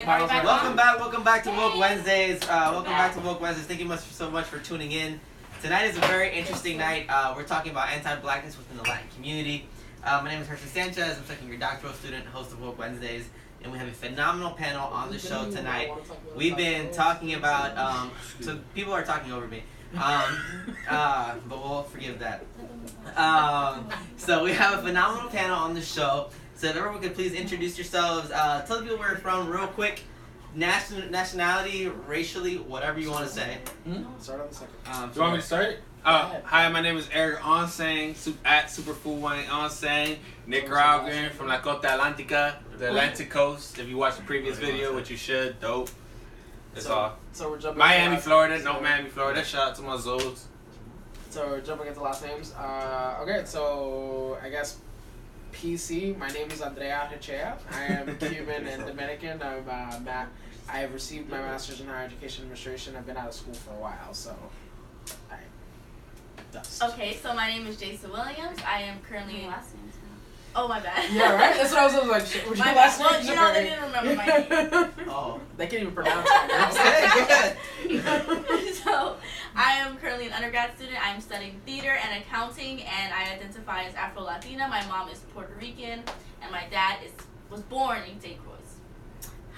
Welcome back to Woke Wednesdays. Thank you so much for tuning in. Tonight is a very interesting night. We're talking about anti-blackness within the Latin community. My name is Hershey Sanchez. I'm second year doctoral student, host of Woke Wednesdays, and we have a phenomenal panel on the show tonight. We've been talking about so people are talking over me, but we'll forgive that. So we have a phenomenal panel on the show. So if everyone could please introduce yourselves, tell the people where you're from real quick, nationality, racially, whatever you want to say. Start on the second. Do you want me to start? Hi, my name is Eric Onsang, at Superfood Wine Onsang, Nicaraguan from La Costa Atlantica, the Atlantic Coast. If you watched the previous video, which you should, dope. That's all. So we're jumping Miami, Florida. No, Miami, Florida. Shout out to my Zoes. So we're jumping into last names. Okay, so I guess PC. My name is Andrea Hechea. I am Cuban and Dominican. I have received my master's in higher education administration. I've been out of school for a while, so dust. Okay, so my name is Jason Williams. I am currently last name. Oh, my bad. Yeah, right? That's what I was like. My bad. Well, you know, they didn't remember my name. Oh. They can't even pronounce my name. So, I am currently an undergrad student. I am studying theater and accounting, and I identify as Afro-Latina. My mom is Puerto Rican, and my dad was born in St. Croix.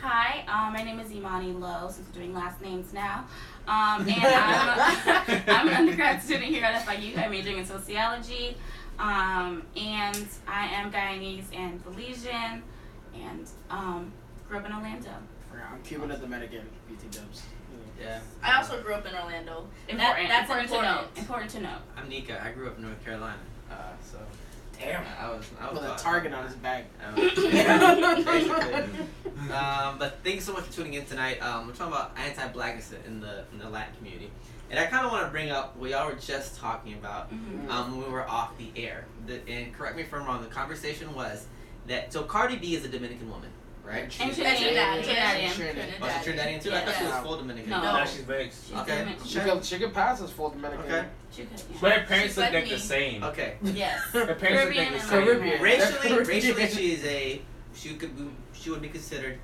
Hi, my name is Imani Lowe, since we're doing last names now. And I'm an undergrad student here at FIU. I'm majoring in sociology. And I am Guyanese and Belizean, and grew up in Orlando. I'm Cuban and Dominican. BT dubs. Yeah. I also grew up in Orlando. That's important to know. I'm Nika. I grew up in North Carolina. So. Damn. I was with a target on his back. Basically. But thank you so much for tuning in tonight. We're talking about anti-blackness in the Latin community. And I kind of want to bring up what y'all were just talking about when we were off the air. And correct me if I'm wrong, the conversation was that, so Cardi B is a Dominican woman, right? And Trinidadian. Oh, she's Trinidadian too? I thought she was full Dominican. No, she's mixed. Okay. She could pass as full Dominican. Okay. She could, yeah. But her parents She's look like like me. the same. Okay. Yes. Her parents look like the same. Caribbean. Racially, she would be considered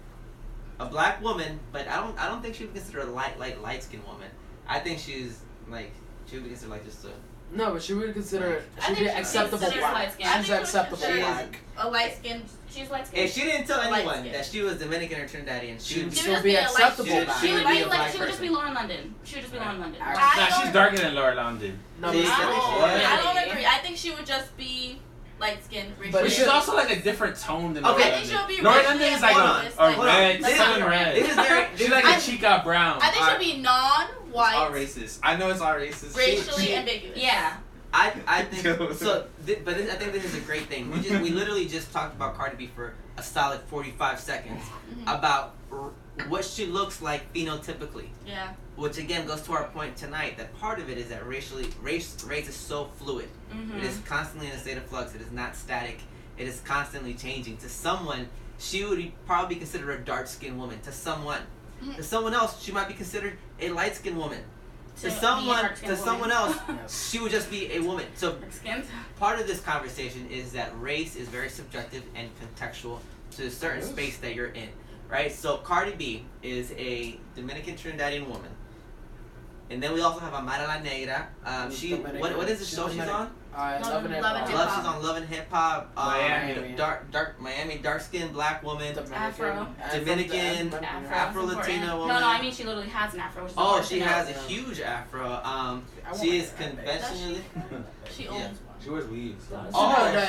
a black woman, but I don't think she would be considered a light skinned woman. I think she would be considered like just a. No, but she would consider I she'd be think acceptable she's black. light-skinned. She's acceptable She is black. a light-skinned. She's light skinned. If she didn't tell anyone Light-skinned. that she was Dominican or Trinidadian, she would She'd She would still be just be a light- acceptable she- black. she She would be a be black like she would just person. be Lauren London. She would just be Lauren London. Nah, she's darker than Laura London. No, See, but I don't agree. I think she would just be light-skinned. But But it she's should- also like a different tone than Okay. Laura I think she'll London. be Laura racially London is like ambiguous, a red, like southern not red. This is very. She's like a chica brown. I think she'll be It's non-white, all racist. I know it's all racist. racially ambiguous. Yeah. I think so. I think this is a great thing. We literally just talked about Cardi B for a solid 45 seconds about what she looks like phenotypically. Yeah. Which again goes to our point tonight that part of it is that race is so fluid. It is constantly in a state of flux. It is not static. It is constantly changing. To someone, she would probably be considered a dark-skinned woman. To someone else, she might be considered a light-skinned woman. To someone else, she would just be a woman. So part of this conversation is that race is very subjective and contextual to a certain space that you're in, right? So Cardi B is a Dominican Trinidadian woman. And then we also have Amara La Negra. What is the show she's on? Love and Hip Love and Hop. Hip Love, she's on Love and Hip Hop. Miami. Miami, dark-skinned black woman. Afro. Dominican, Afro-Latina woman. No, I mean she literally has an afro. Which is Oh, important she to know. has a huge afro. She is conventionally. She owns She wears weaves. No,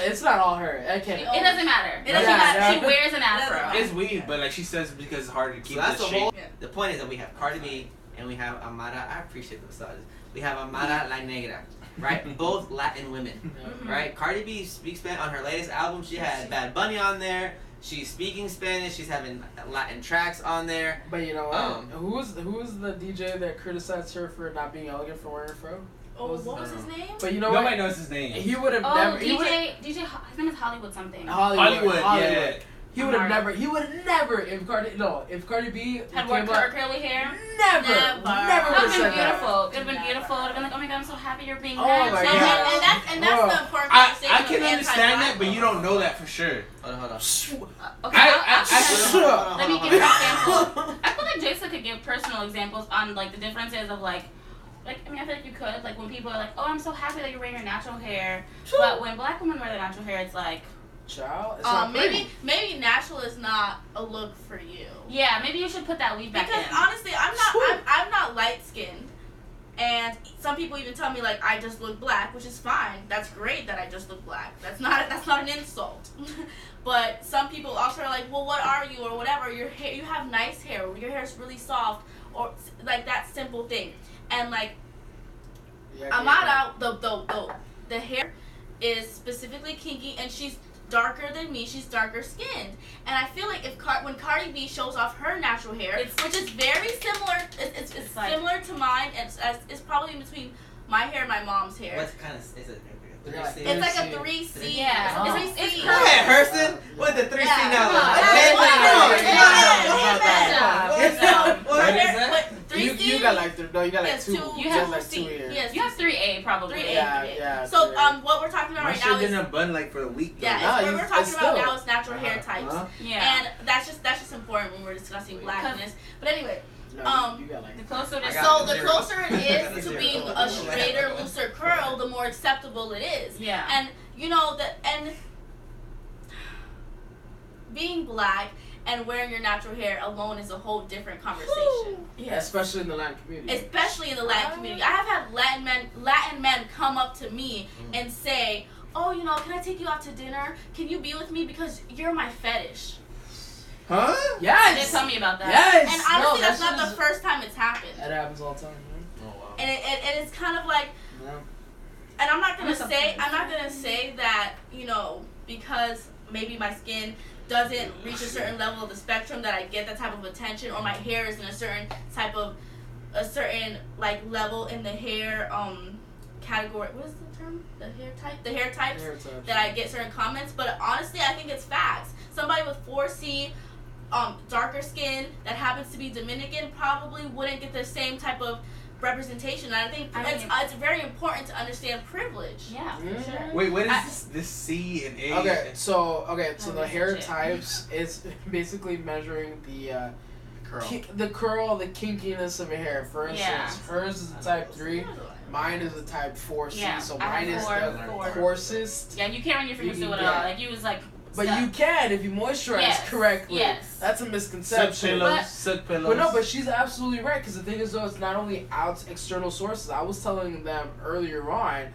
it's not all her. I can't. It doesn't matter. It doesn't matter. She wears an afro. It's weave, but like she says because it's hard to keep So that's the the shape. whole. The point is that we have Cardi B and we have Amara. I appreciate the massages. We have Amara La Negra, right? Both Latin women, right? Cardi B speaks Spanish on her latest album. She had Bad Bunny on there. She's speaking Spanish. She's having Latin tracks on there. But you know what? Who's the DJ that criticized her for not being elegant for wearing a fro? Oh, what was his name? But you know what? Nobody knows his name. He would have Oh, never. DJ, his name is Hollywood something. Hollywood. Yeah. He would have never. If Cardi B had more curly hair. Never would have said that. It would have been beautiful. It would have been like, oh my god, I'm so happy you're being Oh my mad. God. And that's the important conversation. I can understand that, but you don't know that for sure. Hold on. Okay, let me give an example. I feel like Jason could give personal examples on like the differences of like I mean, I feel like you could, like when people are like, oh, I'm so happy that you're wearing your natural hair, but when black women wear their natural hair, it's like, child, it's not maybe natural is not a look for you. Yeah, maybe you should put that weave back in. Because honestly, I'm not light skinned, and some people even tell me like I just look black, which is fine. That's great that I just look black. That's not an insult. But some people also are like, well, what are you or whatever? Your hair, you have nice hair. Your hair is really soft, or like that simple thing. And like Amara, the hair is specifically kinky, and she's darker than me. She's darker skinned, and I feel like when Cardi B shows off her natural hair, which is very similar, it's similar to mine. It's probably in between my hair and my mom's hair. What kind of is it? It's like a 3C. Yeah. It's Go ahead, Hurston. What the 3C now? What is that? You got like two. You have like 2 years. Yes, You have 3A probably. 3A. Yeah. So what we're talking about My right shit now been is a bun like for a week. what we're talking about now is natural hair types. Yeah. And that's just important when we're discussing blackness. But anyway, you got like the closer it is. so the closer it is to being a straighter, looser curl, the more acceptable it is. Yeah. And you know and being black and wearing your natural hair alone is a whole different conversation. Yeah, especially in the Latin community. Especially in the Latin community. I have had Latin men come up to me and say, oh, you know, can I take you out to dinner? Can you be with me because you're my fetish? Huh? Yes. They did tell me about that. Yes. And honestly, that's not the first time it's happened. That happens all the time. Man. Oh wow. And it's kind of like, Yeah. and I'm not gonna say that, you know, because maybe my skin doesn't reach a certain level of the spectrum that I get that type of attention, or my hair is in a certain like level in the hair category. What is the term? The hair types that I get certain comments. But honestly, I think it's facts. Somebody with 4C, darker skin that happens to be Dominican probably wouldn't get the same type of representation. And I think it's very important to understand privilege. Yeah, for sure. Wait, what is this C and A? Okay, so the hair types is basically measuring the curl, the kinkiness of a hair. For instance, hers is a type 3, mine is a type 4C. Yeah, So mine is the coarsest. Yeah, you can't run your fingers through it all. Like you was like. But you can if you moisturize correctly. Yes. That's a misconception. Silk pillows. But no, but she's absolutely right, because the thing is, though, it's not only external sources. I was telling them earlier on,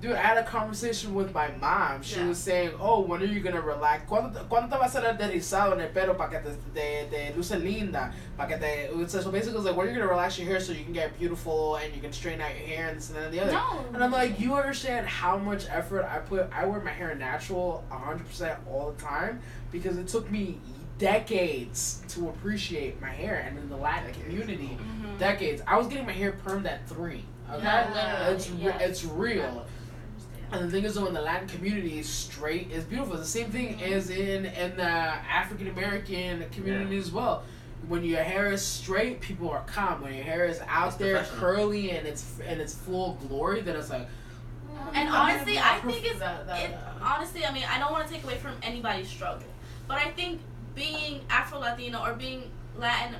dude, I had a conversation with my mom. She was saying, oh, when are you going to relax? ¿Cuándo te vas a dar de rizado en el pelo para que te luce linda? So basically, it's like, when are you going to relax your hair so you can get beautiful and you can straighten out your hair and this and that and the other? No. And I'm like, you understand how much effort I put? I wear my hair natural 100% all the time, because it took me decades to appreciate my hair. And in the Latin community, decades. I was getting my hair permed at 3. Okay? Yeah, It's real. And the thing is, though, in the Latin community, straight is beautiful. It's the same thing as in the African American community as well. When your hair is straight, people are calm. When your hair is out there, curly, and it's full glory, then it's like. And honestly, I think honestly, I mean, I don't want to take away from anybody's struggle, but I think being Afro-Latino or being Latin,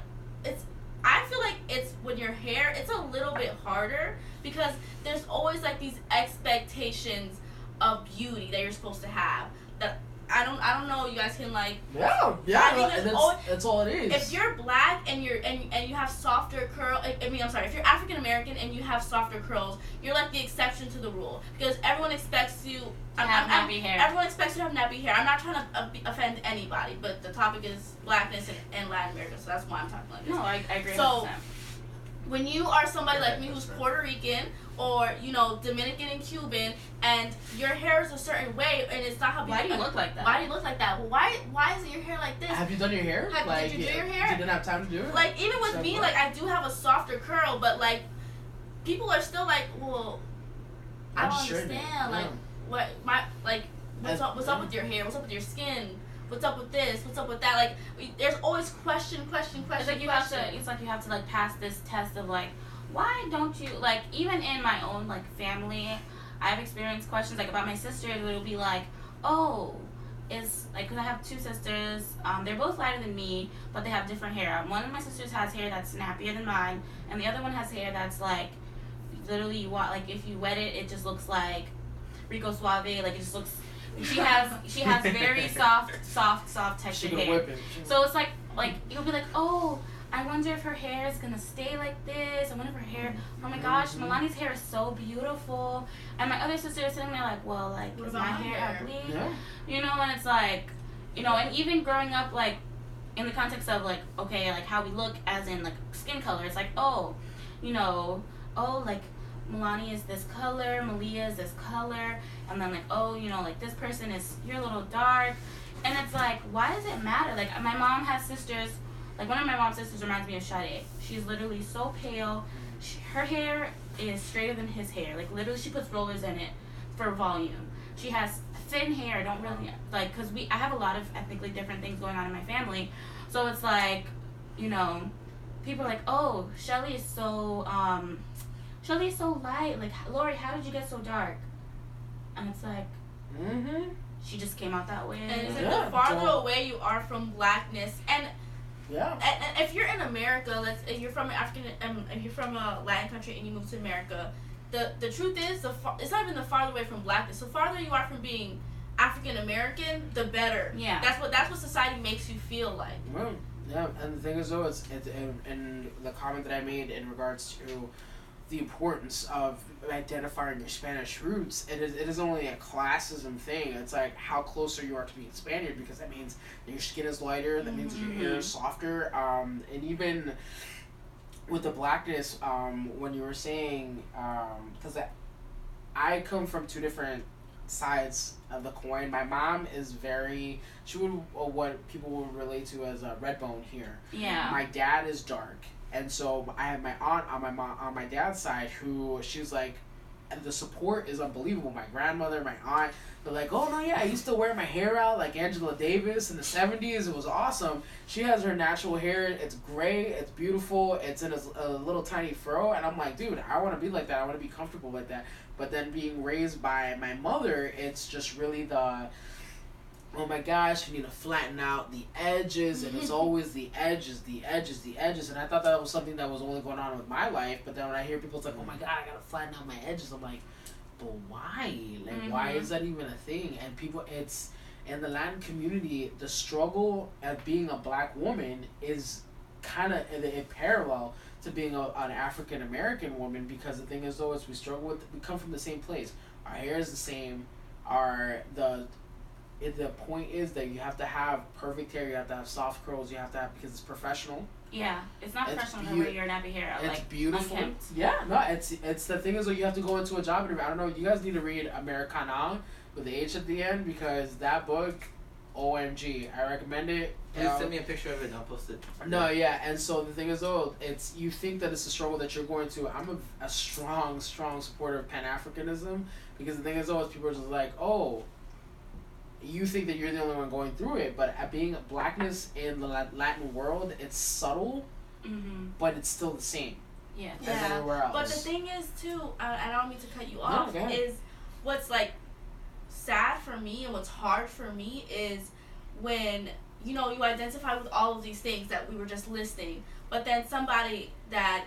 I feel like it's when your hair, it's a little bit harder, because there's always like these expectations of beauty that you're supposed to have that I don't know, you guys can like yeah, that's all it is. If you're black and you have softer curl, if you're African American and you have softer curls, you're like the exception to the rule, because everyone expects you to have nappy hair. Everyone expects you to have nappy hair. I'm not trying to offend anybody, but the topic is blackness and Latin America, so that's why I'm talking like this. No, I agree. So when you are somebody like me who's Puerto Rican, or, you know, Dominican and Cuban, and your hair is a certain way, and it's not how people... Why do you look like that? Why do you look like that? Well, why isn't your hair like this? Have you done your hair? Did you do your hair? You didn't have time to do it? Like, even with me, like, I do have a softer curl, but, like, people are still like, well, I don't understand. Like, what's up with your hair? What's up with your skin? what's up with this, what's up with that. Like there's always question. It's like you have to like pass this test of like, why don't you, like, even in my own like family, I've experienced questions like about my sisters. It'll be like, oh, is like, because I have two sisters, they're both lighter than me, but they have different hair. One of my sisters has hair that's snappier than mine, and the other one has hair that's like, literally, you want, like, if you wet it, it just looks like Rico Suave. Like, it just looks. She has very soft textured hair. So it's like you'll be like, oh, I wonder if her hair is gonna stay like this. I wonder if her hair. Oh my gosh, Milani's hair is so beautiful. And my other sister is sitting there like, well, like, is my hair ugly? Yeah. You know, and it's like, you know, and even growing up, like, in the context of like, okay, like how we look as in like skin color. It's like, oh, you know, oh, like Milani is this color, Malia is this color, and then like, oh, you know, like this person is, you're a little dark, and it's like, why does it matter? Like, my mom has sisters. Like, one of my mom's sisters reminds me of Sade. She's literally so pale. Her hair is straighter than his hair. Like, literally, she puts rollers in it for volume. She has thin hair. Don't really, like, because I have a lot of ethnically different things going on in my family. So it's like, you know, people are like, oh, Shelly is so light. Like, Lori, how did you get so dark? And it's like, she just came out that way. And it's like, the farther away you are from blackness, and if you're in America, if you're from if you're from a Latin country and you move to America, the truth is, it's not even the farther away from blackness. The farther you are from being African American, the better. Yeah. That's what society makes you feel like. Well, yeah, and the thing is, though, it's in the comment that I made in regards to the importance of identifying your Spanish roots, it is only a classism thing. It's like how closer you are to being Spaniard, because that means your skin is lighter, that means your hair is softer, and even with the blackness, when you were saying, because I come from two different sides of the coin. My mom is she would what people would relate to as a red bone here. Yeah. My dad is dark. And so I have my aunt on my dad's side who she's like, and the support is unbelievable. My grandmother, my aunt, they're like, oh no, yeah, I used to wear my hair out like Angela Davis in the 70s. It was awesome. She has her natural hair. It's gray. It's beautiful. It's in a little tiny fro. And I'm like, dude, I want to be like that. I want to be comfortable like that. But then being raised by my mother, it's just really oh my gosh, you need to flatten out the edges, and it's always the edges. And I thought that was something that was only going on with my life, but then when I hear people, it's like, oh my god, I gotta flatten out my edges, I'm like, but why? Like, why is that even a thing? And people, it's, in the Latin community, the struggle at being a black woman is kind of in parallel to being an African American woman, because the thing is, though, is we come from the same place. Our hair is the same, the point is that you have to have perfect hair, you have to have soft curls, you have to have, because it's professional. Yeah, it's not professional to wear your nappy hair out. It's like beautiful. Unkempt. Yeah, no, it's the thing is that you have to go into a job interview. I don't know, you guys need to read Americana with the H at the end, because that book, OMG, I recommend it. Send me a picture of it and I'll post it. No, yeah, and so the thing is, though, you think that it's a struggle that you're going to. I'm a strong supporter of Pan-Africanism, because the thing is, though, is people are just like, oh, you think that you're the only one going through it, but being blackness in the Latin world, it's subtle, but it's still the same. Yeah. As everywhere else. But the thing is, too, I don't mean to cut you off, is what's like sad for me and what's hard for me is when, you know, you identify with all of these things that we were just listing, but then somebody that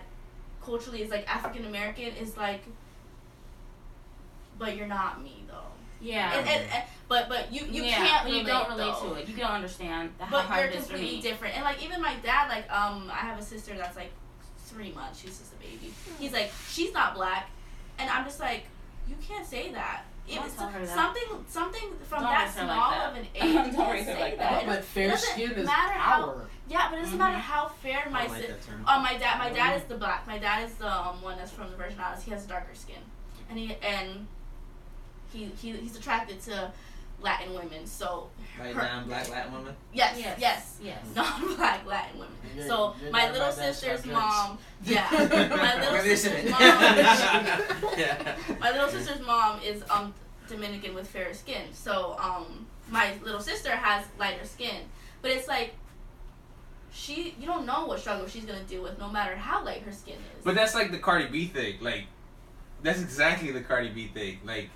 culturally is like African American is like, but you're not me though. Yeah. But you can't relate, you don't relate to it. You don't understand how hard it is for me. But you're completely different. And like even my dad, like I have a sister that's like 3 months. She's just a baby. He's like, she's not black, and I'm just like, you can't say that. Something from that small of an age, you can't say that. But fair skin is power. Yeah, but it doesn't matter how fair my dad is the black. My dad is the one that's from the Virgin Islands. He has darker skin, and he's attracted to Latin women, so non-black Latin women. Yes. Non-black Latin women. So my little sister's mom, my little sister's mom is Dominican with fair skin. So my little sister has lighter skin, but it's like you don't know what struggle she's gonna deal with, no matter how light her skin is. But that's like the Cardi B thing. Like, that's exactly the Cardi B thing. Like,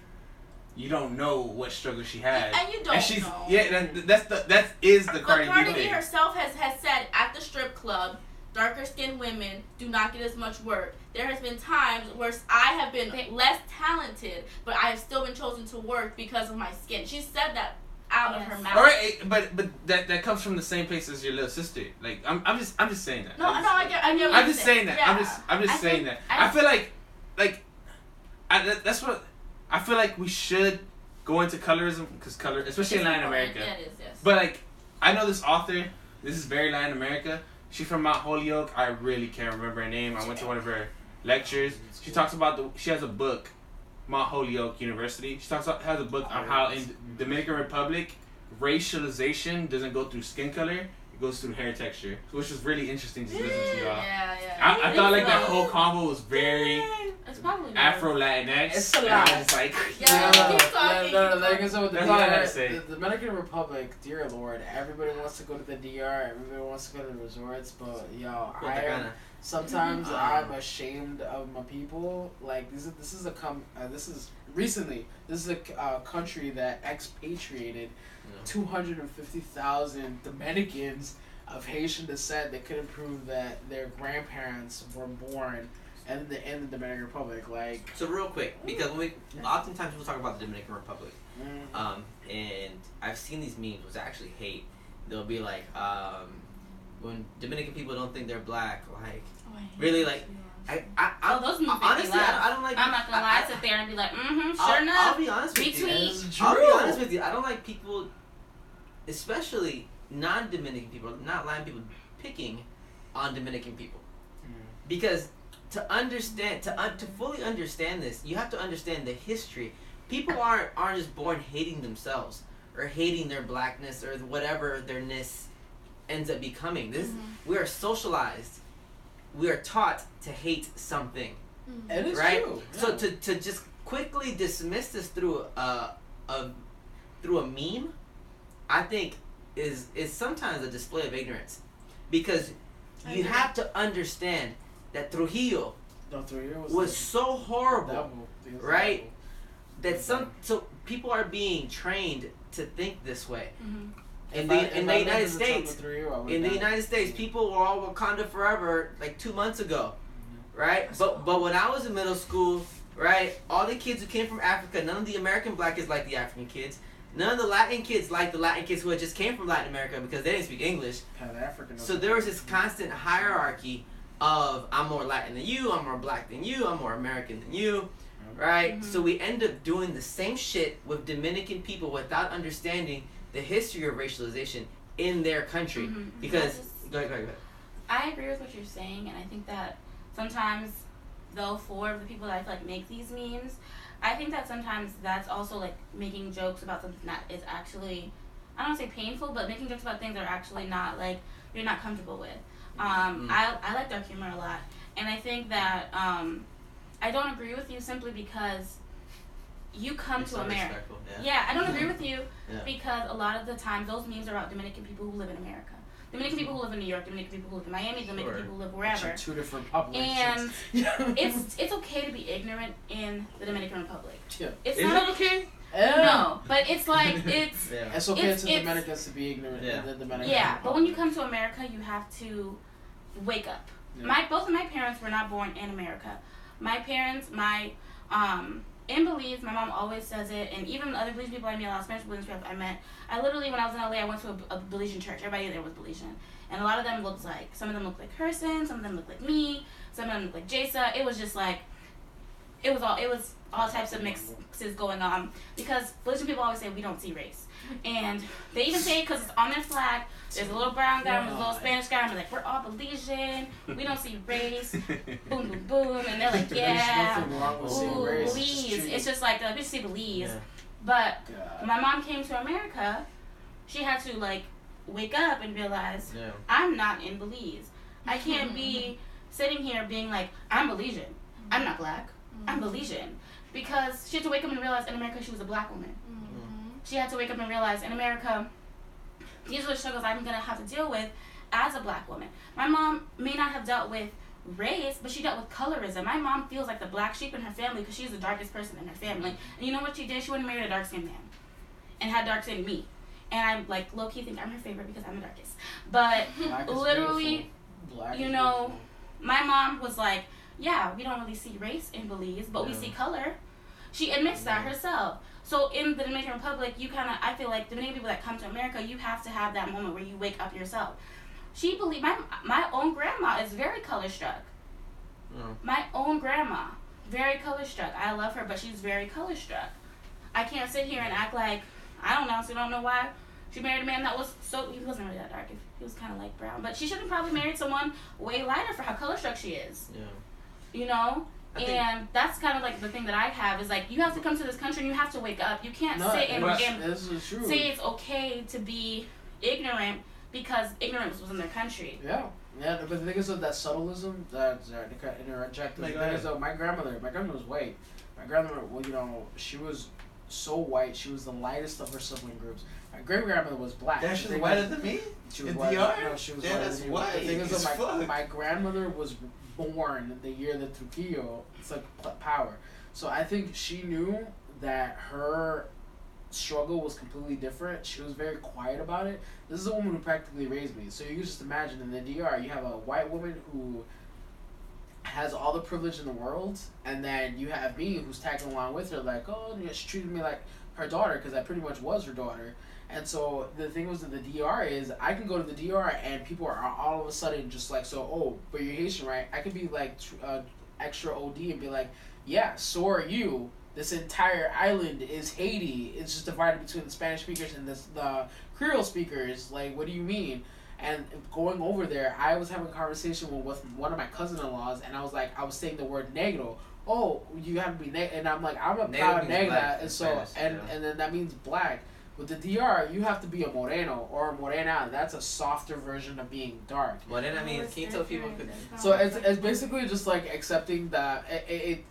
you don't know what struggle she had, and you don't know. Yeah, that is the Cardi B thing. Cardi B herself has said at the strip club, darker skinned women do not get as much work. There has been times where I have been less talented, but I have still been chosen to work because of my skin. She said that out of her mouth. All right, but that comes from the same place as your little sister. Like, I'm just saying that. I get. I'm just saying that. Yeah. I'm just saying that. I feel like that's what I feel like we should go into colorism, because especially in Latin America. Yeah, it is. Yes. But like, I know this author. This is very Latin America. She's from Mount Holyoke. I really can't remember her name. I went to one of her lectures. She talks about she has a book, Mount Holyoke University. She has a book on how in Dominican Republic, racialization doesn't go through skin color. It goes through hair texture, which was really interesting to listen to y'all. Yeah. I thought like that whole combo was very Afro Latinx. It's a lot. I was just like, keep talking. No, like I said with the That's all I had to DR, say. the Dominican Republic, dear Lord, everybody wants to go to the DR, everybody wants to go to the resorts, but sometimes I'm ashamed of my people. Like this is a country that expatriated 250,000 Dominicans of Haitian descent that couldn't prove that their grandparents were born in the Dominican Republic. Like, so real quick, because oftentimes people talk about the Dominican Republic, and I've seen these memes which I actually hate. They'll be like, when Dominican people don't think they're black, like really, like those memes honestly, I don't like. I'm not gonna lie, I sit there and be like, sure enough. I'll be honest with you. I'll be honest with you. I don't like people, especially non-Dominican people, not Latin people, picking on Dominican people, because to fully understand this, you have to understand the history. People aren't just born hating themselves or hating their blackness or whatever theirness ends up becoming. We are socialized. We are taught to hate something. It is right? true. Yeah. So to just quickly dismiss this through a meme, I think is sometimes a display of ignorance, because you have to understand that Trujillo was so horrible, right? That so people are being trained to think this way. In the United States, people were all Wakanda forever like 2 months ago, right? But when I was in middle school, right, all the kids who came from Africa, none of the American black kids liked the African kids. None of the Latin kids liked the Latin kids who had just came from Latin America because they didn't speak English. So there was this constant hierarchy of I'm more Latin than you, I'm more black than you, I'm more American than you, right? So we end up doing the same shit with Dominican people without understanding the history of racialization in their country. Because go ahead. I agree with what you're saying, and I think that sometimes, though, for the people that I feel like make these memes, I think that sometimes that's also like making jokes about something that is actually, I don't want to say painful, but making jokes about things that are actually not like you're not comfortable with. I like dark humor a lot, and I think that I don't agree with you simply because you come to America. Yeah, I don't agree with you because a lot of the times those memes are about Dominican people who live in America. Dominican people who live in New York, Dominican people who live in Miami, Dominican people who live wherever. Two different populations. And it's okay to be ignorant in the Dominican Republic. Yeah. It's Is not it okay? No, but it's like it's okay to Dominicans to be ignorant in the Dominican Republic. But when you come to America, you have to wake up. Both of my parents were not born in America. My parents, in Belize, my mom always says it, and even other Belizean people I meet, a lot of Spanish Belizean people I met, I literally, when I was in LA, I went to a Belizean church. Everybody there was Belizean. And a lot of them looked like, some of them looked like Kirsten, some of them looked like me, some of them looked like Jasa. It was just like, it was all types of mixes going on, because Belizean people always say we don't see race. And they even say it because it's on their flag. There's a little brown guy, there's a little Spanish guy, and they're like, we're all Belizean, we don't see race, boom, boom, boom, and they're like, yeah, ooh, Belize. It's just like, we just see Belize. Yeah. But when my mom came to America, she had to like wake up and realize, I'm not in Belize. I can't be sitting here being like, I'm Belizean. I'm not black. I'm Belizean. Because she had to wake up and realize in America she was a black woman. she had to wake up and realize in America, these are the struggles I'm going to have to deal with as a black woman. My mom may not have dealt with race, but she dealt with colorism. My mom feels like the black sheep in her family because she's the darkest person in her family. And you know what she did? She went and married a dark-skinned man and had dark-skinned me. And I'm like, low-key think I'm her favorite because I'm the darkest. But literally, you know, my mom was like, yeah, we don't really see race in Belize, but we see color. She admits that herself. So in the Dominican Republic, I feel like the Dominican people that come to America, you have to have that moment where you wake up yourself. She believed, my own grandma is very color struck. My own grandma, very color struck. I love her, but she's very color struck. I can't sit here and act like, I don't know, so I don't know why she married a man that was he wasn't really that dark. He was kind of like brown. But she should have probably married someone way lighter for how color struck she is. Yeah. You know? And that's kind of like the thing that I have is like, you have to come to this country and you have to wake up. You can't sit and say it's okay to be ignorant because ignorance was in their country. Yeah. Yeah, but the thing is that subtleism, interject. The thing is though, my grandmother was white. My grandmother, well, you know, she was so white. She was the lightest of her sibling groups. My great grandmother was black. That she's whiter than me. She was white. No, she was whiter than me. The thing is though, my grandmother was born the year that Trujillo took power, so I think she knew that her struggle was completely different. She was very quiet about it. This is a woman who practically raised me. So you can just imagine in the DR, you have a white woman who has all the privilege in the world, and then you have me who's tagging along with her like, oh, she treated me like her daughter because I pretty much was her daughter. And so the thing was that the DR is, I can go to the DR and people are all of a sudden just like, so, oh, but you're Haitian, right? I could be like extra OD and be like, yeah, so are you. This entire island is Haiti. It's just divided between the Spanish speakers and the Creole speakers. Like, what do you mean? And going over there, I was having a conversation with one of my cousin-in-laws, and I was saying the word negro. Oh, you have to be negro. And I'm like, I'm a proud negra. And so, and then that means black. With the DR, you have to be a moreno or a morena. That's a softer version of being dark. Morena means, can you tell people? So it's basically just like accepting that it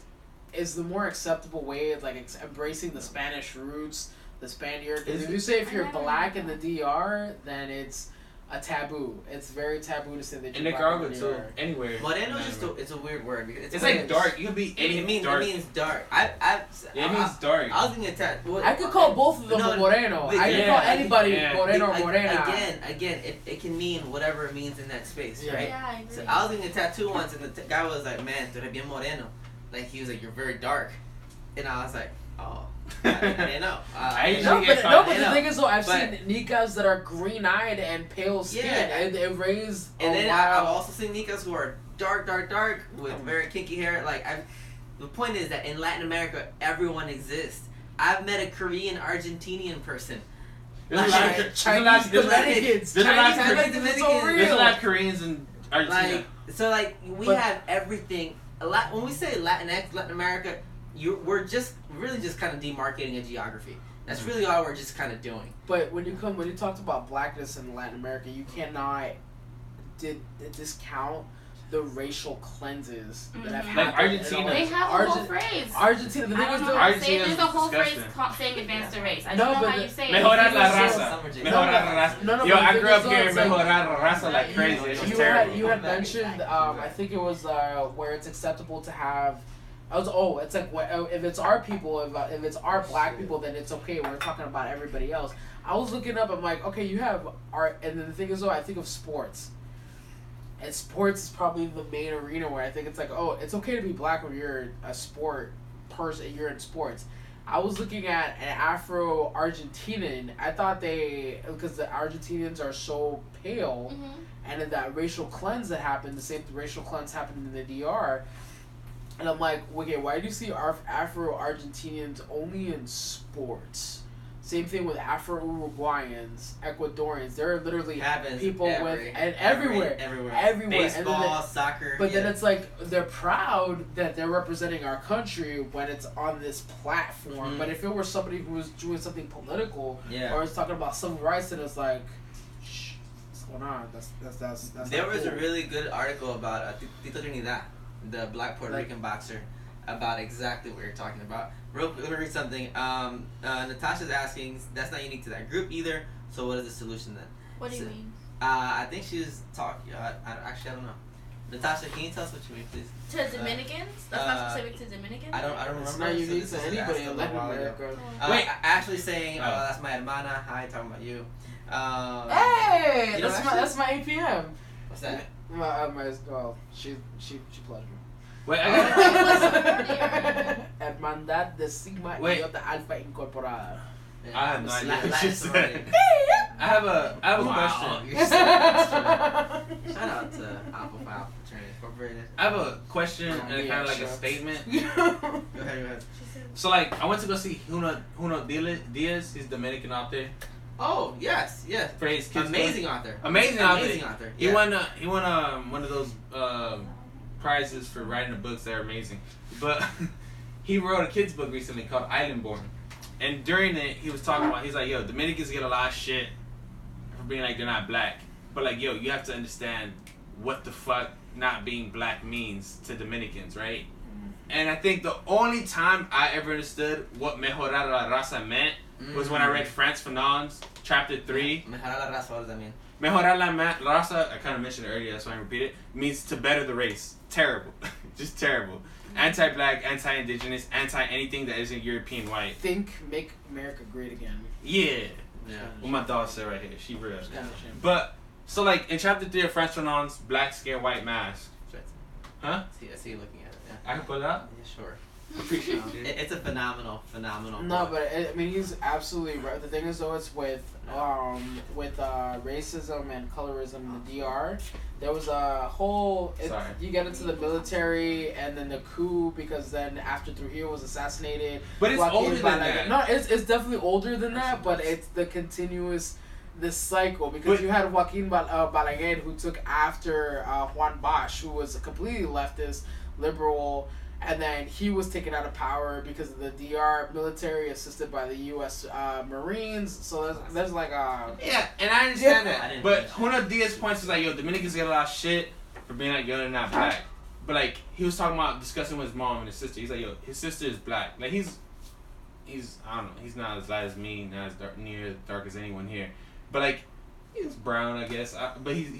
is the more acceptable way. It's like embracing the Spanish roots, the Spaniard. Because if you say if you're black in the DR, then it's a taboo. It's very taboo to say that you're in Nicaragua too. Anywhere. Moreno is just it's a weird word because it's like dark. You can be any dark. It means dark. It means dark. I was thinking I could call both of them moreno. I could call anybody moreno or morena. Again, it can mean whatever it means in that space, right? Yeah, I agree. So I was thinking a tattoo once, and the guy was like, "Man, tú eres bien moreno." Like he was like, "You're very dark," and I was like, "Oh." I didn't know. But the thing is though, I've seen Nicas that are green-eyed and pale skin, and they raise. And then I've also seen Nicas who are dark with very kinky hair. Like the point is that in Latin America, everyone exists. I've met a Korean Argentinian person. Chinese Dominicans. There's a lot of Koreans in Argentina. We have everything. A lot when we say Latinx, Latin America. We're just really just kind of demarcating a geography. That's really all we're just kind of doing. But when you talked about blackness in Latin America, you cannot discount the racial cleanses that have happened. Like Argentina. They have a whole phrase. Argentina. The thing is, there's a whole phrase saying advance the race. I don't know how you say it. Mejorar la raza. Mejorar la raza. Yo, I grew up hearing mejorar la raza like crazy. It's just terrible. You had mentioned, I think it was where it's acceptable to have. It's like if it's our people, if it's our black people, then it's okay. We're talking about everybody else. I was looking up. I'm like, okay, you have art, and then the thing is, though, I think of sports, and sports is probably the main arena where I think it's like, oh, it's okay to be black when you're a sport person. You're in sports. I was looking at an Afro-Argentinian. I thought because the Argentinians are so pale, and in that racial cleanse that happened, the same racial cleanse happened in the DR. And I'm like, okay, why do you see Afro-Argentinians only in sports? Same thing with Afro-Uruguayans, Ecuadorians. They're literally people everywhere. Baseball, and soccer. But then it's like they're proud that they're representing our country when it's on this platform. But if it were somebody who was doing something political or was talking about civil rights, then it's like, shh, what's going on? That's there was a really good article about Tito Trinidad, the black Puerto Rican boxer, about exactly what you're talking about. Let me read something. Natasha's asking, that's not unique to that group either. So what is the solution then? What do you mean? I think she was talking. Actually, I don't know. Natasha, can you tell us what you mean, please? To Dominicans? That's not specific to Dominicans? I don't remember. It's not unique to anybody in Latin America. Wait, actually saying, that's my hermana. Hi, talking about you. Hey, you know, that's my APM. What's that? Well, she pledged me. Wait, I Hermandad de Sigma Iota Alpha Incorporada. Yeah. I have no idea what Latin she said. sorority. I have a question. You're so Shout out to Alpha Phi Fraternity Incorporated. I have a question and kind of like a statement. Go ahead. So like, I went to go see Juno Diaz. He's Dominican author. Oh yes. For his kids. Amazing author. Amazing author. He Yeah. won one of those prizes for writing the books that are amazing. But he wrote a kids book recently called Island Born. And during it, he was talking about, he's like, yo, Dominicans get a lot of shit for being like they're not black. But like, yo, you have to understand what the fuck not being black means to Dominicans, right? And I think the only time I ever understood what mejorar la raza meant was when I read Frantz Fanon's chapter 3. Mejorar la raza, what does that mean? Mejorar la raza, I kind of mentioned it earlier, that's why I repeat it, means to better the race. Terrible. Just terrible. Anti-black, anti-indigenous, anti-anything that isn't European white. Think make America great again. Yeah. Yeah. What my dog said right here. She real. Kind of shame. But, so like, in chapter 3 of Frantz Fanon's Black Skin, White Mask. Huh? I see you looking at it, yeah. I can pull it up? Yeah, sure. Appreciate it, dude. It's a phenomenal No, but I mean, he's absolutely right. The thing is, though, it's with racism and colorism in the DR. There was a whole. You get into the military and then the coup because then after Trujillo was assassinated. But it's older than that. No, it's definitely older than that. But it's the continuous. This cycle because you had Joaquin Balaguer who took after Juan Bosch, who was a completely leftist liberal, and then he was taken out of power because of the DR military assisted by the U.S. Marines. So there's like a yeah, and I understand I that. didn't But finish. Juno Diaz points is like, yo, Dominicans get a lot of shit for being like, yo, they're not black. But like, he was talking about discussing with his mom and his sister. He's like, yo, his sister is black. Like he's I don't know, he's not as light as me, not as near as dark as anyone here. But like, he's brown, I guess. But he's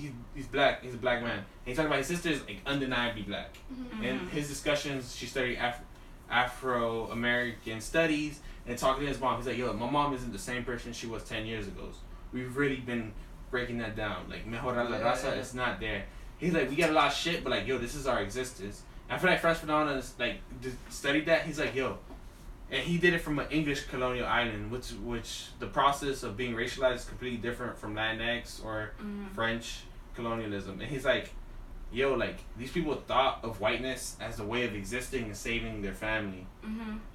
black. He's a black man. And he's talking about his sister is like undeniably black. Mm-hmm. And his discussions, she studied Afro-American studies and talking to his mom. He's like, yo, my mom isn't the same person she was 10 years ago. We've really been breaking that down. Like, mejorar la raza, it's not there. He's like, we get a lot of shit, but like, yo, this is our existence. And I feel like Frantz Fanon like studied that. He's like, yo. And he did it from an English colonial island, which the process of being racialized is completely different from Latinx or French colonialism. And he's like, yo, like, these people thought of whiteness as a way of existing and saving their family.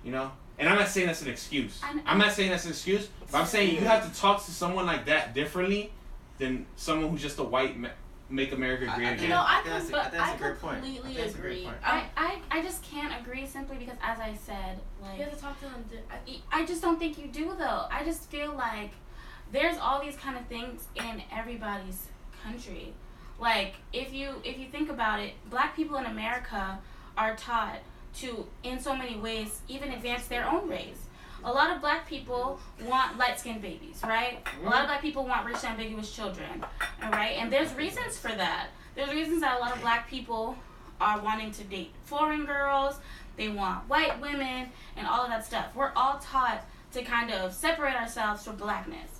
You know? And I'm not saying that's an excuse. I'm not saying that's an excuse, but I'm saying you have to talk to someone like that differently than someone who's just a white make America great again. No, I completely agree. I just can't agree simply because, as I said, like, You have to talk to them. I just don't think you do, though. I just feel like there's all these kind of things in everybody's country. Like, if you think about it, black people in America are taught to, in so many ways, even advance their own race. A lot of black people want light-skinned babies, right? A lot of black people want rich, ambiguous children, all right? And there's reasons for that. There's reasons that a lot of black people are wanting to date foreign girls. They want white women and all of that stuff. We're all taught to kind of separate ourselves from blackness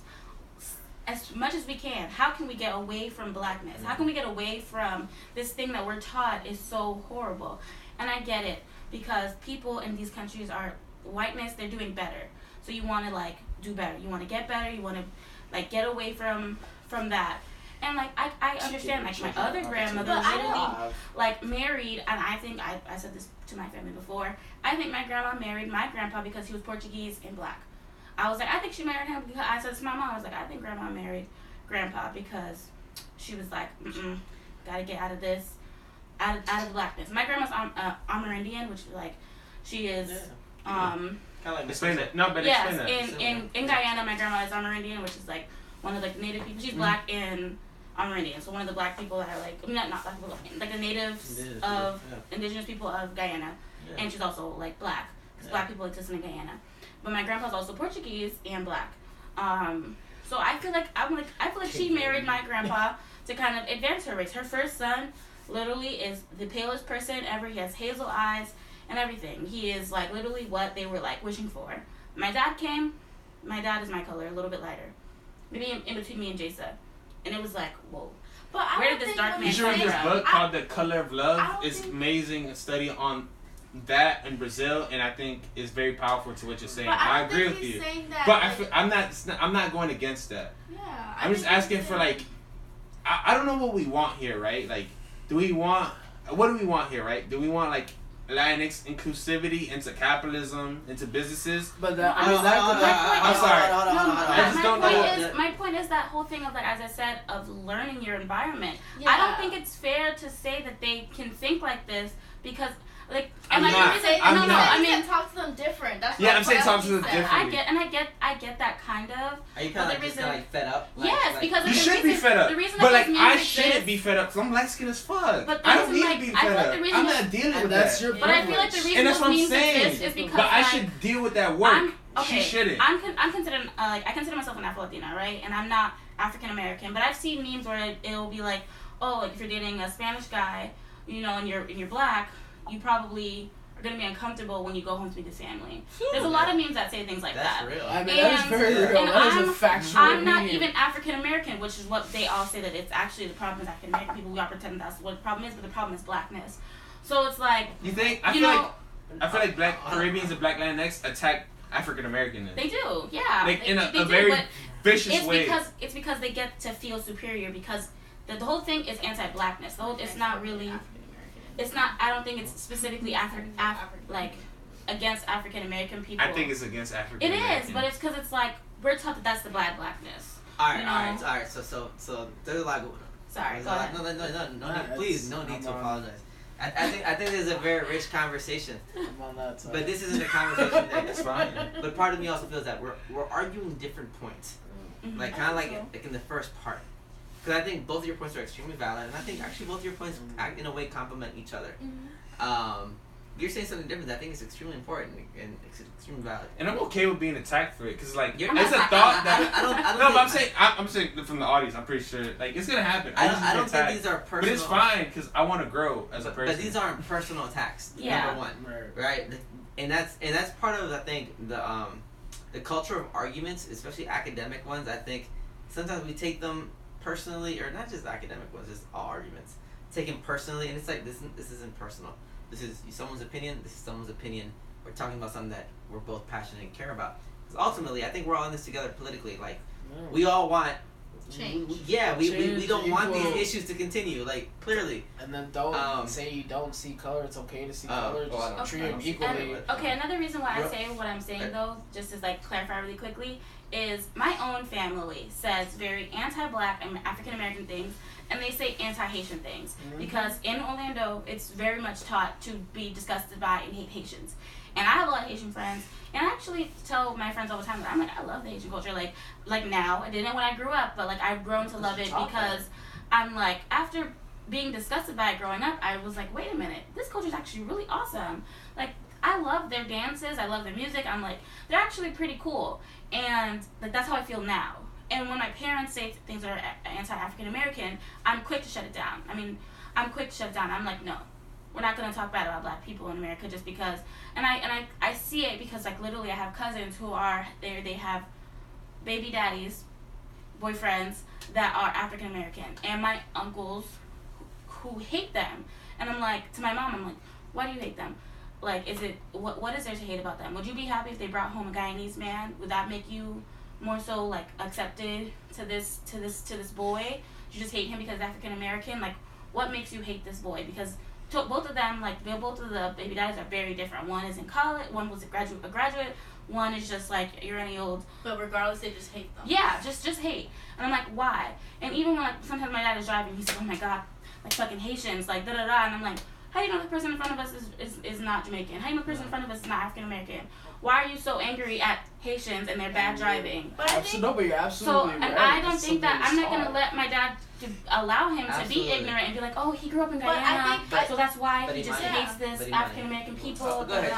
as much as we can. How can we get away from blackness? How can we get away from this thing that we're taught is so horrible? And I get it, because people in these countries are whiteness, they're doing better. So you want to like do better. You want to get better. You want to like get away from that. And like I understand, like my other grandmother literally like married, and I think I said this to my family before. I think my grandma married my grandpa because he was Portuguese and black. I was like, I think she married him because I said to my mom, I was like, I think grandma married grandpa because she was like, gotta get out of this, out of blackness. My grandma's Amerindian, which is like, she is kind of like explain that. No, but yes, explain that. in Guyana, my grandma is Amerindian, which is like one of like native people. She's black and Amerindian, so one of the black people that are like, not black people, like the natives of indigenous people of Guyana. and she's also like black, because black people exist in Guyana. But my grandpa's also Portuguese and black. So I feel like she married my grandpa to kind of advance her race. Her first son literally is the palest person ever. He has hazel eyes and everything. He is like literally what they were like wishing for. My dad came. My dad is my color, a little bit lighter, maybe in between me and Jasa, and it was like, whoa. But where did this dark man You should read come this from? book called The Color of Love. It's amazing, a study on that in Brazil, and I think it's very powerful to what you're saying. But I agree with you. But I'm not going against that. Yeah. I'm just asking for like, I don't know what we want here, right? Like, what do we want here, right? Do we want like Latinx inclusivity into capitalism, into businesses? But I'm sorry. My point is that whole thing of like, as I said, of learning your environment. Yeah. I don't think it's fair to say that they can think like this because like. I'm like, not. I mean, talk to them different. That's I'm saying talk to them different. I get that kind of. Are you kind of just like fed up? Yes, because you should be fed up. But like I shouldn't be fed up because I'm light skinned as fuck. But I don't need to be fed up. I'm not dealing with that's that. your But I feel like the reason And that's what I'm memes saying. exist is because But I like, should deal with that work. Okay, She shouldn't. I'm considered I consider myself an Afro-Latina, right? And I'm not African American, but I've seen memes where it'll be like, oh, like if you're dating a Spanish guy, you know, and you're black, you probably are gonna be uncomfortable when you go home to meet his family. There's a lot of memes that say things like That's that. real. I mean, that is very real. And That is a factual I'm not meme. even African American, which is what they all say that it's actually the problem is African American people. We all pretend that's what the problem is, but the problem is blackness. So it's like You think? I feel like black Caribbeans and black Latinx attack African Americans. they do, yeah. Like in a do, very but vicious way. It's because they get to feel superior because the whole thing is anti-blackness. It's not really. It's not. I don't think it's specifically like against African American people. I think it's against African It Americans. is, but it's because it's like we're taught that that's the blackness. All right, you know? all right. So there's like. Sorry, go like, ahead. no, please, no need to apologize. I think this is a very rich conversation. I'm on that side. But this isn't a conversation That's fine. But part of me also feels that we're arguing different points. Mhm. Like kind of like in the first part. Because I think both of your points are extremely valid, and I think actually both of your points in a way complement each other. You're saying something different that I think is extremely important and it's extremely valid. And I'm okay with being attacked for it, because like You're- it's a thought that I don't no, but think- I'm saying from the audience, I'm pretty sure like it's gonna happen. I don't think these are personal. But it's fine because I want to grow as a person. But these aren't personal attacks. Yeah. Number one, right? And that's part of I think the culture of arguments, especially academic ones. I think sometimes we take them personally, or not just academic ones, just all arguments. Take them personally, and it's like this isn't personal. This is someone's opinion. This is someone's opinion. We're talking about something that we're both passionate and care about. Because ultimately, I think we're all in this together politically. Like, we all want change. We don't want these equal. issues to continue. Like, clearly. And then don't say you don't see color. It's okay to see color. well, Just treat I them don't see equally. color, Okay, another reason why I say what I'm saying though, just to like clarify really quickly, is my own family says very anti-black and African American things, and they say anti-Haitian things because in Orlando it's very much taught to be disgusted by and hate Haitians. And I have a lot of Haitian friends, and I actually tell my friends all the time that I'm like, I love the Haitian culture. Like now, I didn't when I grew up, but like I've grown to love it because I'm like, after being disgusted by it growing up, I was like, wait a minute, this culture is actually really awesome. Like, I love their dances, I love their music. I'm like, they're actually pretty cool, and like that's how I feel now. And when my parents say things that are anti-African American, I'm quick to shut it down. I'm quick to shut it down. I'm like, no, we're not gonna talk bad about black people in America just because. And I see it because like literally I have cousins who are there. They have baby daddies, boyfriends that are African American, and my uncles who hate them. And I'm like, to my mom, I'm like, why do you hate them? Like, is it what is there to hate about them? Would you be happy if they brought home a Guyanese man? Would that make you more so like accepted to this boy? You just hate him because African American? Like, what makes you hate this boy? Because both of them, like, both of the baby daddies are very different. One is in college, one was a graduate. One is just like, you're any old. But regardless, they just hate them. Yeah, just hate. And I'm like, why? And even when like sometimes my dad is driving, he's like, oh my god, like fucking Haitians, like da da da. And I'm like, How do you know the person in front of us is not Jamaican? How do you know the person in front of us is not African American? Why are you so angry at Haitians and their bad driving? But I think, you're absolutely and right. I don't think that I'm not gonna let my dad allow him to be ignorant and be like, oh, he grew up in Guyana, so that's why he just hates this African American people. Go ahead,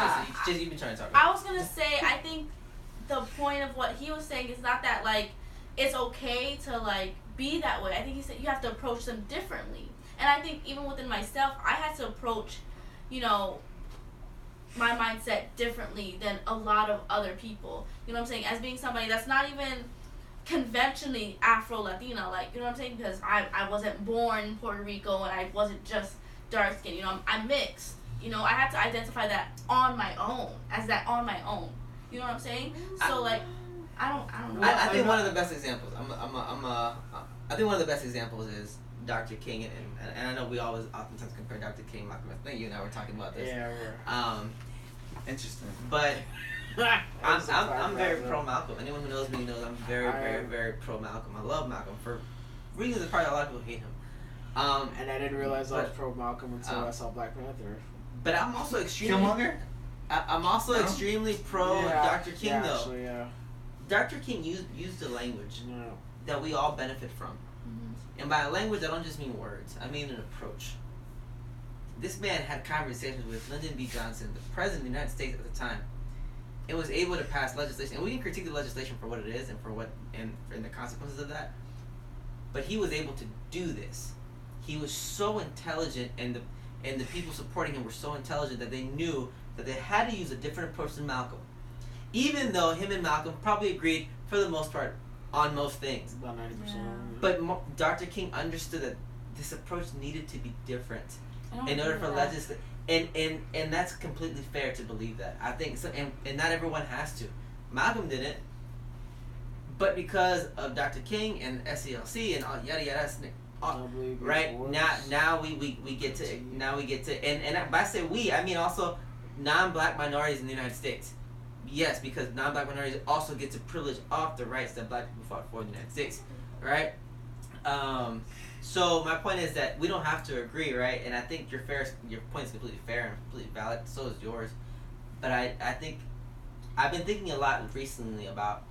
Jesse, you've been trying to talk. I was gonna say, I think the point of what he was saying is not that like it's okay to like be that way. I think he said you have to approach them differently. And I think even within myself, I had to approach, you know, my mindset differently than a lot of other people. You know what I'm saying? As being somebody that's not even conventionally Afro-Latina, like, you know what I'm saying? Because I wasn't born in Puerto Rico and I wasn't just dark skinned. You know, I'm mixed. You know, I had to identify that on my own, on my own. You know what I'm saying? So like, I don't know. I think one of the best examples. I think one of the best examples is Dr. King, and I know we always oftentimes compare Dr. King, Malcolm X. I think you and I were talking about this. Yeah, we're. Interesting. But I'm very pro Malcolm. Anyone who knows me knows I'm very pro Malcolm. I love Malcolm for reasons that probably a lot of people hate him. And I didn't realize I was pro Malcolm until I saw Black Panther. But I'm also extremely. Killmonger? I'm also extremely pro Dr. King though. Actually, yeah. Dr. King used the language that we all benefit from. And by language, I don't just mean words. I mean an approach. This man had conversations with Lyndon B. Johnson, the president of the United States at the time, and was able to pass legislation. And we can critique the legislation for what it is and for the consequences of that. But he was able to do this. He was so intelligent, and the people supporting him were so intelligent that they knew that they had to use a different approach than Malcolm. Even though him and Malcolm probably agreed for the most part on most things. About 90%. Yeah. But Dr. King understood that this approach needed to be different in order for legislation. And that's completely fair to believe that. I think so, and not everyone has to. Malcolm didn't. But because of Dr. King and SCLC and all yada yada, right now we get to and by I say we, I mean also non-black minorities in the United States. Yes, because non-black minorities also get to privilege off the rights that black people fought for in the United States, right? So my point is that we don't have to agree, right? And I think your point is completely fair and completely valid. So is yours. But I think I've been thinking a lot recently about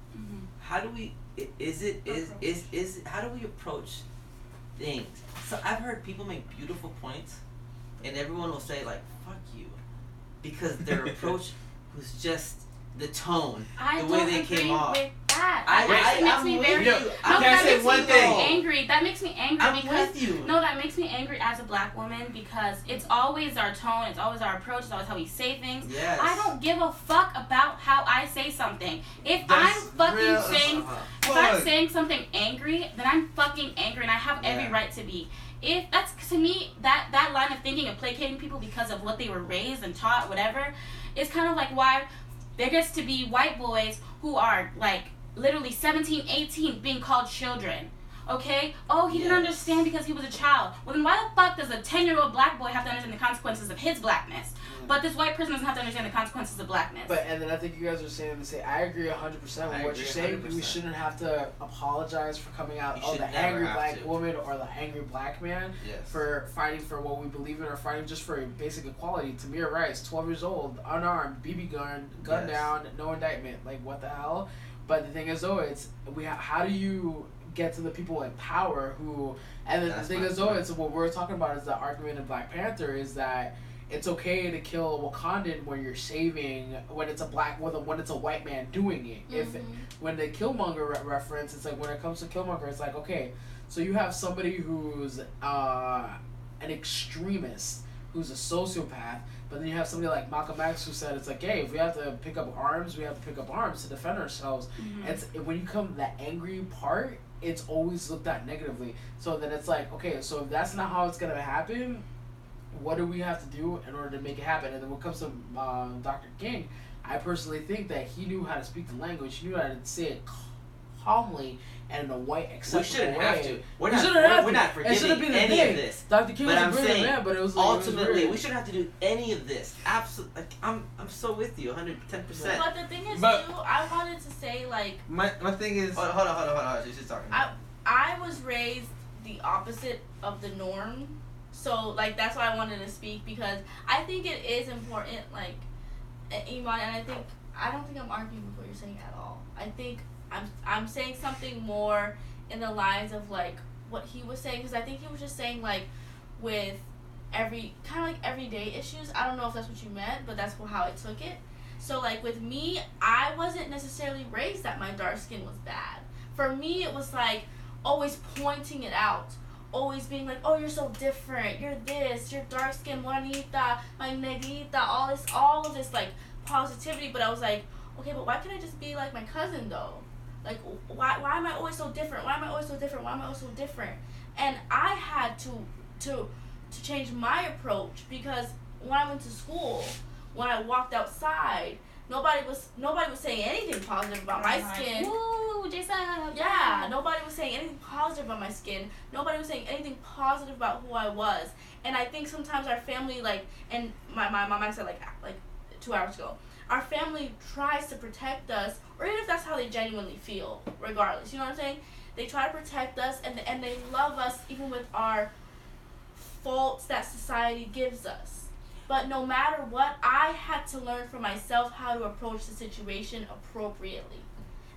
how do we how do we approach things? So I've heard people make beautiful points, and everyone will say like "fuck you," because their approach was just the tone, the way they came off. With that. That makes me very angry. That makes me angry because that makes me angry as a black woman because it's always our tone, it's always our approach, it's always how we say things. Yes. I don't give a fuck about how I say something. If I'm saying something angry, then I'm fucking angry and I have every right to be. If that's to me that line of thinking of placating people because of what they were raised and taught, whatever, is kind of like why there gets to be white boys who are like literally 17, 18 being called children. Okay? Oh, he didn't understand because he was a child. Well, then why the fuck does a 10-year-old black boy have to understand the consequences of his blackness? But this white person doesn't have to understand the consequences of blackness. And then I think you guys are saying I agree 100% with what you're saying. 100%. We shouldn't have to apologize for coming out the angry black woman or the angry black man for fighting for what we believe in or fighting just for basic equality. Tamir Rice, 12 years old, unarmed, BB gun down, no indictment. Like, what the hell? But the thing is, though, how do you get to the people in power who... And then the thing is, though, it's what we're talking about is the argument in Black Panther is that it's okay to kill a Wakandan when you're saving, when it's a white man doing it. When the Killmonger reference, it's like when it comes to Killmonger, it's like, okay, so you have somebody who's an extremist, who's a sociopath, but then you have somebody like Malcolm X who said it's like, hey, if we have to pick up arms, we have to pick up arms to defend ourselves. It's when you come to that angry part, it's always looked at negatively. So then it's like, okay, so if that's not how it's gonna happen, what do we have to do in order to make it happen? And then when it comes to Dr. King, I personally think that he knew how to speak the language. He knew how to say it calmly and in a white, acceptable way. We shouldn't have to. We're not forgiving any of this. Dr. King was a brilliant man, but it was like, ultimately, we shouldn't have to do any of this. Absolutely, I'm so with you, 110%. But the thing is, too, I wanted to say like my thing is. Hold on. She's just talking. I was raised the opposite of the norm. So like that's why I wanted to speak, because I think it is important, like Iman, and I don't think I'm arguing with what you're saying at all. I think I'm saying something more in the lines of like what he was saying, because I think he was just saying like with everyday issues. I don't know if that's what you meant, but that's how I took it. So like with me, I wasn't necessarily raised that my dark skin was bad. For me, it was like always pointing it out, always being like, oh, you're so different, you're this, you're dark skin, morenita, my negrita, all of this like positivity. But I was like, okay, but why can't I just be like my cousin though? Like, why am I always so different? Why am I always so different? Why am I always so different? And I had to change my approach, because when I went to school, when I walked outside, nobody was saying anything positive about my skin. Woo, Jason. Yeah, nobody was saying anything positive about my skin. Nobody was saying anything positive about who I was. And I think sometimes our family, like, and my mom said like 2 hours ago, our family tries to protect us, or even if that's how they genuinely feel, regardless. You know what I'm saying? They try to protect us, and they love us even with our faults that society gives us. But no matter what, I had to learn for myself how to approach the situation appropriately.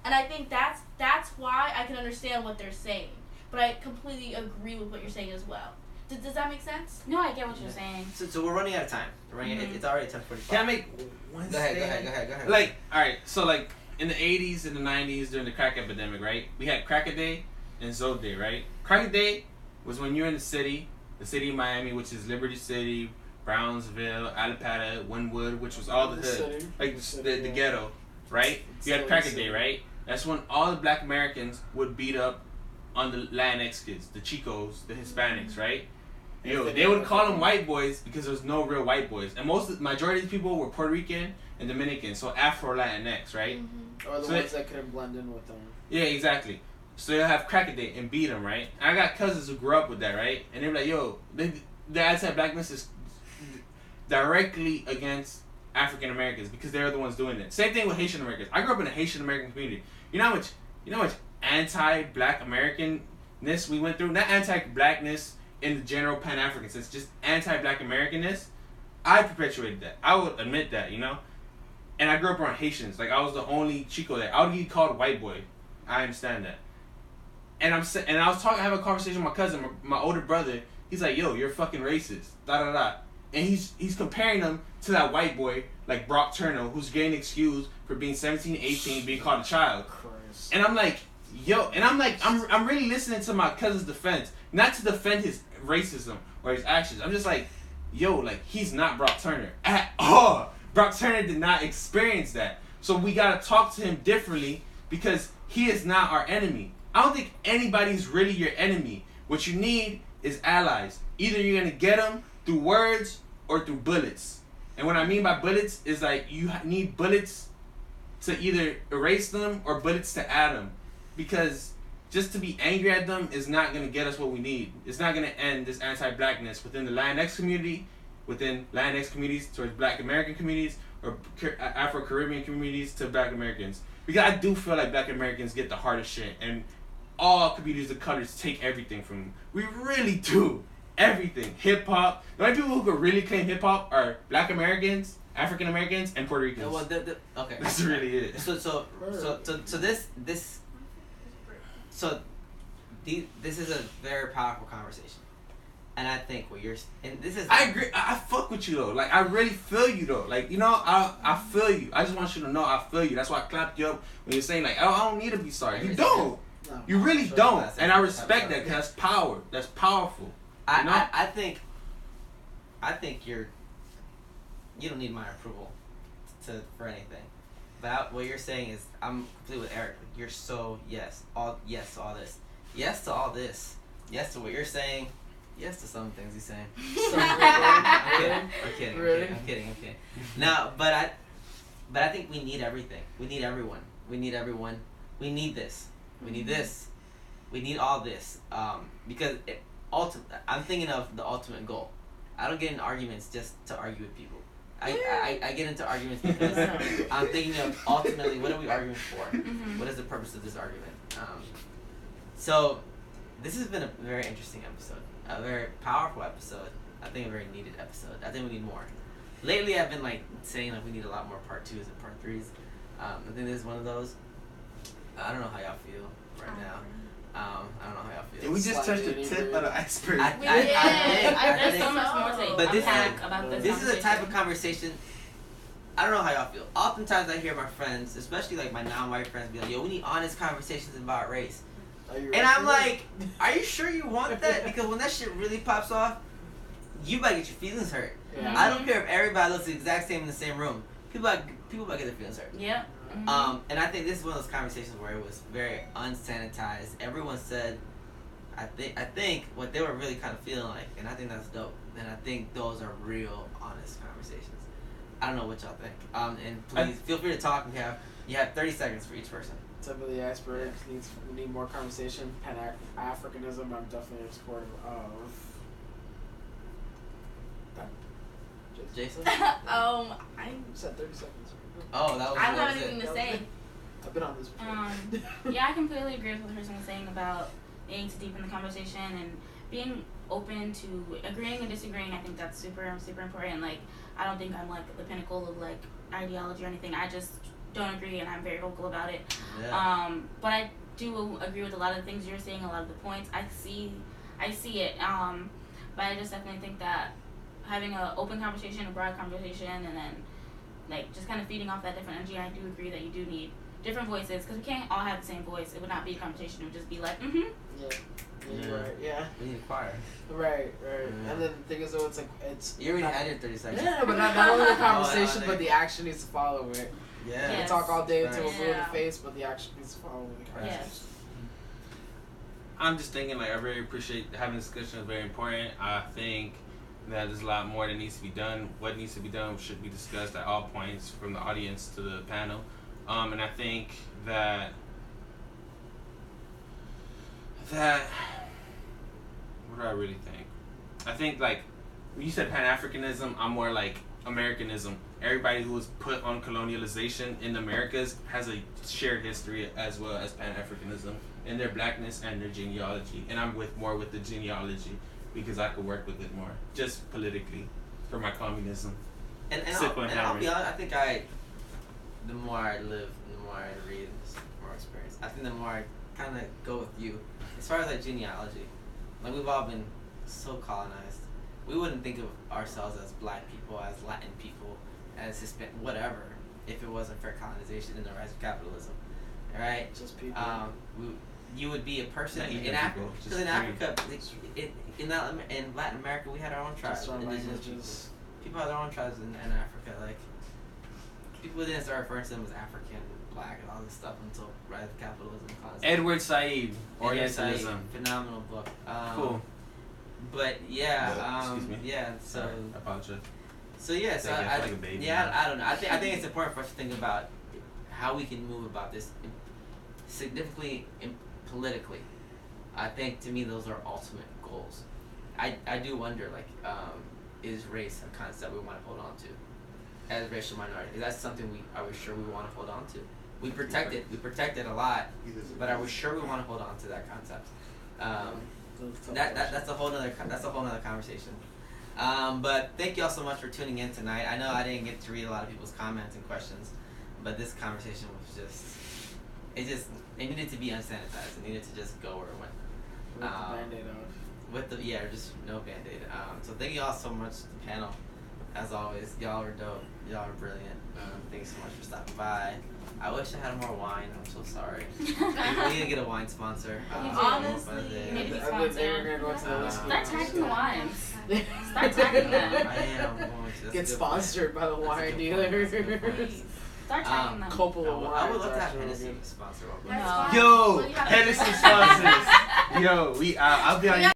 And I think that's why I can understand what they're saying. But I completely agree with what you're saying as well. Does that make sense? No, I get what you're saying. So we're running out of time. It's already 10:45. Can I make one Go ahead. Like, alright, so like in the 80s and the 90s during the crack epidemic, right? We had Crack a Day and Zoe Day, right? Crack a Day was when you're in the city of Miami, which is Liberty City, Brownsville, Alapata, Wynwood, which was all the hood, like the ghetto, right? You had Crack a Day, right? That's when all the Black Americans would beat up on the Latinx kids, the Chicos, the Hispanics, right? They would call them white boys because there was no real white boys, and majority of these people were Puerto Rican and Dominican, so Afro Latinx, right? Mm-hmm. Or the ones that couldn't blend in with them. Yeah, exactly. So they'll have Crack a Day and beat them, right? And I got cousins who grew up with that, right? And they're like, yo, the anti-blackness is directly against African Americans because they're the ones doing it. Same thing with Haitian Americans. I grew up in a Haitian American community. You know how much anti-black Americanness we went through? Not anti-blackness in the general Pan-African sense, just anti-black Americanness. I perpetuated that. I would admit that, you know? And I grew up around Haitians. Like, I was the only Chico there. I would get called white boy. I understand that. And I was having a conversation with my cousin, my older brother. He's like, yo, you're fucking racist. Da-da-da. And he's comparing them to that white boy, like Brock Turner, who's getting excused for being 17, 18, being called a child. Christ. And I'm like, yo, I'm really listening to my cousin's defense. Not to defend his racism or his actions. I'm just like, yo, like, he's not Brock Turner at all. Brock Turner did not experience that. So we gotta talk to him differently because he is not our enemy. I don't think anybody's really your enemy. What you need is allies. Either you're gonna get them through words or through bullets. And what I mean by bullets is like you need bullets to either erase them or bullets to add them. Because just to be angry at them is not going to get us what we need. It's not going to end this anti-blackness within the Latinx community, within Latinx communities towards Black American communities, or Afro-Caribbean communities to Black Americans. Because I do feel like Black Americans get the hardest shit, and all communities of colors take everything from them. We really do. Everything. Hip-hop. The only people who could really claim hip-hop are Black Americans, African Americans, and Puerto Ricans. Well, okay. That's really it. This is a very powerful conversation, and I think I agree. I fuck with you though. Like I really feel you though. Like you know, I feel you. I just want you to know I feel you. That's why I clapped you up when you're saying like, oh, I don't need to be sorry. You don't. No, you really don't. And I respect that because that's power. That's powerful. You know? I think you don't need my approval for anything. But what you're saying is, I'm completely with Eric. You're so yes to all this, yes to all this, yes to what you're saying, yes to some things he's saying. I'm kidding. No, but I think we need everything. We need everyone. We need everyone. We need this. We need this. We need all this. Because I'm thinking of the ultimate goal. I don't get in arguments just to argue with people. I get into arguments because I'm thinking of ultimately what are we arguing for? Mm-hmm. What is the purpose of this argument? So this has been a very interesting episode, a very powerful episode. I think a very needed episode. I think we need more. Lately, I've been like saying like we need a lot more part 2s and part 3s. I think this is one of those. I don't know how y'all feel right now. I don't know how y'all feel. Did we just touch the tip of the iceberg? We did. There's so much more to But unpack about this. This is a type of conversation. I don't know how y'all feel. Oftentimes, I hear my friends, especially like my non-white friends, be like, "Yo, we need honest conversations about race." And I'm like, "Are you sure you want that? Because when that shit really pops off, you might get your feelings hurt. Yeah. I don't care if everybody looks the exact same in the same room. People might get their feelings hurt." Yeah. And I think this is one of those conversations where it was very unsanitized. Everyone said, I think what they were really kind of feeling like, and I think that's dope. And I think those are real, honest conversations. I don't know what y'all think. And please feel free to talk. You have 30 seconds for each person. Tip of the iceberg. We need more conversation. Pan-Africanism. I'm definitely supportive of. Jason? I said 30 seconds. Oh, that was. I don't have anything to say. I've been on this before. Yeah, I completely agree with what the person was saying about needing to deepen the conversation and being open to agreeing and disagreeing. I think that's super, super important. Like, I don't think I'm like the pinnacle of like ideology or anything. I just don't agree, and I'm very vocal about it. Yeah. But I do agree with a lot of the things you're saying, a lot of the points. I see it. But I just definitely think that having an open conversation, a broad conversation, and then like just kind of feeding off that different energy. I do agree that you do need different voices because we can't all have the same voice. It would not be a conversation. It would just be like, Yeah. Right. Yeah. We need a choir. Right. And then the thing is, though, it's You already had your 30 seconds. Yeah, but not only the conversation, but the action needs to follow it. Yeah. We can Yes. talk all day until we're blue in Yeah. the face, but the action needs to follow the conversation. yes. I'm just thinking, like, I really appreciate having this discussion. Is very important. I think that there's a lot more that needs to be done. What needs to be done should be discussed at all points, from the audience to the panel. And I think that what do I really think? I think, like, when you said Pan-Africanism, I'm more like Americanism. Everybody who was put on colonialization in the Americas has a shared history as well as Pan-Africanism in their blackness and their genealogy. And I'm more with the genealogy because I could work with it more, just politically, for my communism. And I'll be honest, I think the more I live, the more I read, the more experience. I think the more I kind of go with you. As far as like genealogy, like we've all been so colonized. We wouldn't think of ourselves as black people, as Latin people, as Hispanic, whatever, if it wasn't for colonization and the rise of capitalism. Right? Just people. You would be a person Not even in Africa. people, just Because in free. Africa, in Latin America, we had our own tribes. Just our Indigenous languages. people had their own tribes in Africa. Like, people didn't start referring to them as African, black, and all this stuff until rise of capitalism. Edward Said, Edward Said, Orientalism. phenomenal book. Cool. But yeah, Excuse me. yeah. So Sorry, I apologize. so yeah. So I feel like a baby now. I don't know. I think it's important for us to think about how we can move about this significantly and politically. I think to me those are ultimate goals. I do wonder, like, is race a concept we want to hold on to as racial minority? Is that something are we sure we want to hold on to? We protect it a lot, but are we sure we want to hold on to that concept? That's a whole nother conversation. But thank y'all so much for tuning in tonight. I know I didn't get to read a lot of people's comments and questions, but this conversation was it needed to be unsanitized. It needed to just go where it went. With the Band-Aid off. Just no Band-Aid. So thank y'all so much to the panel. As always, y'all are dope. Y'all are brilliant. Thanks so much for stopping by. I wish I had more wine. I'm so sorry. We need to get a wine sponsor. Honestly, you need to be They were sponsored. gonna go to the whiskey. Start tagging the wines. Start tagging them. I am going to. Get sponsored by the wine dealers. Start tagging them. Coppola wine. I would love to have Hennessy sponsor. That's No. fine. Yo, Well, you have to- Hennessy sponsors. Yo, I'll be on.